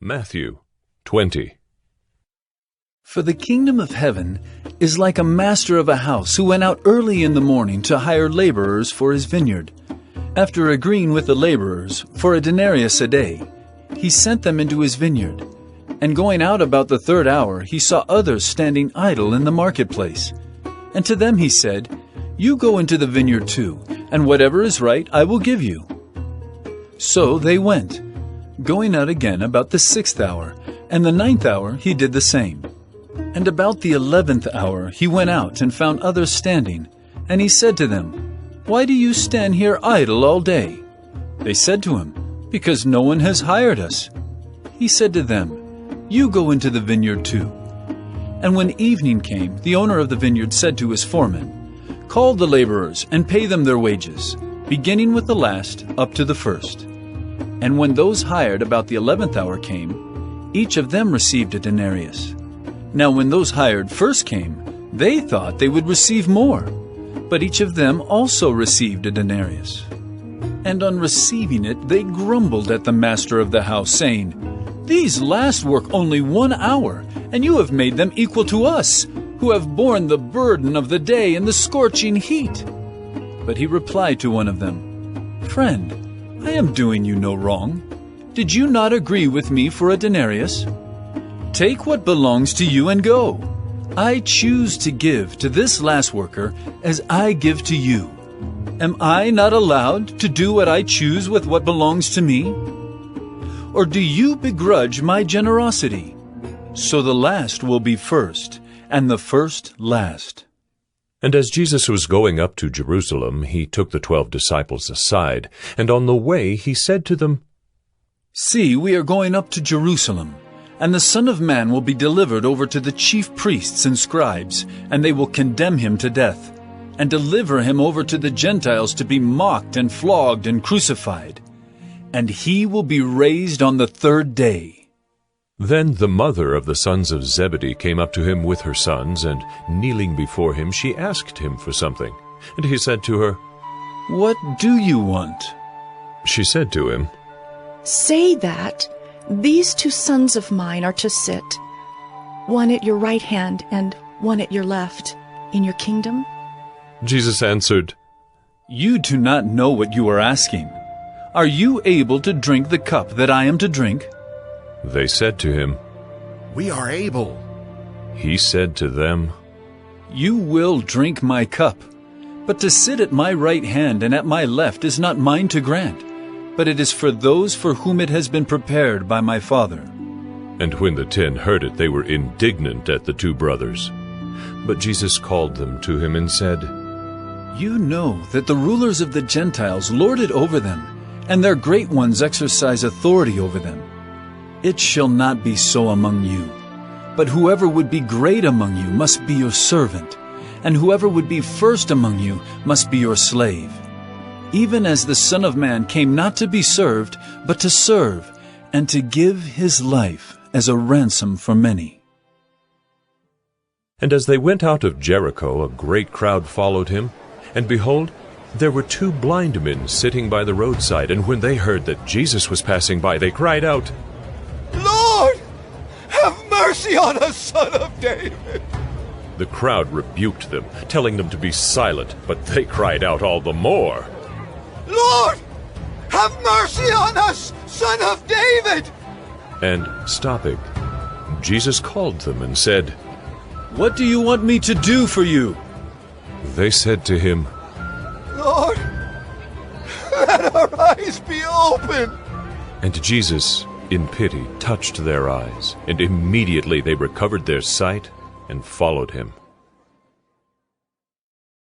Matthew 20. For the kingdom of heaven is like a master of a house who went out early in the morning to hire laborers for his vineyard. After agreeing with the laborers for a denarius a day, he sent them into his vineyard. And going out about the third hour, he saw others standing idle in the marketplace. And to them he said, "You go into the vineyard too, and whatever is right I will give you." So they went. Going out again about the 6th hour, and the 9th hour he did the same. And about the 11th hour he went out and found others standing, and he said to them, "Why do you stand here idle all day?" They said to him, "Because no one has hired us." He said to them, "You go into the vineyard too." And when evening came, the owner of the vineyard said to his foreman, "Call the laborers and pay them their wages, beginning with the last up to the first." And when those hired about the 11th hour came, each of them received a denarius. Now when those hired first came, they thought they would receive more, but each of them also received a denarius. And on receiving it, they grumbled at the master of the house, saying, "These last work only 1 hour, and you have made them equal to us, who have borne the burden of the day and the scorching heat." But he replied to one of them, "Friend, I am doing you no wrong. Did you not agree with me for a denarius? Take what belongs to you and go. I choose to give to this last worker as I give to you. Am I not allowed to do what I choose with what belongs to me? Or do you begrudge my generosity? So the last will be first, and the first last." And as Jesus was going up to Jerusalem, he took the 12 disciples aside, and on the way he said to them, "See, we are going up to Jerusalem, and the Son of Man will be delivered over to the chief priests and scribes, and they will condemn him to death, and deliver him over to the Gentiles to be mocked and flogged and crucified. And he will be raised on the 3rd day." Then the mother of the sons of Zebedee came up to him with her sons, and kneeling before him, she asked him for something. And he said to her, "What do you want?" She said to him, "Say that these 2 sons of mine are to sit, one at your right hand and one at your left, in your kingdom." Jesus answered, "You do not know what you are asking. Are you able to drink the cup that I am to drink?" They said to him, "We are able." He said to them, "You will drink my cup, but to sit at my right hand and at my left is not mine to grant, but it is for those for whom it has been prepared by my Father." And when the 10 heard it, they were indignant at the 2 brothers. But Jesus called them to him and said, "You know that the rulers of the Gentiles lord it over them, and their great ones exercise authority over them. It shall not be so among you. But whoever would be great among you must be your servant, and whoever would be first among you must be your slave. Even as the Son of Man came not to be served, but to serve, and to give his life as a ransom for many." And as they went out of Jericho, a great crowd followed him. And behold, there were 2 blind men sitting by the roadside. And when they heard that Jesus was passing by, they cried out, "Lord, have mercy on us, Son of David." The crowd rebuked them, telling them to be silent, but they cried out all the more, "Lord, have mercy on us, Son of David." And stopping, Jesus called them and said, "What do you want me to do for you?" They said to him, "Lord, let our eyes be open." And Jesus, in pity, touched their eyes, and immediately they recovered their sight and followed him.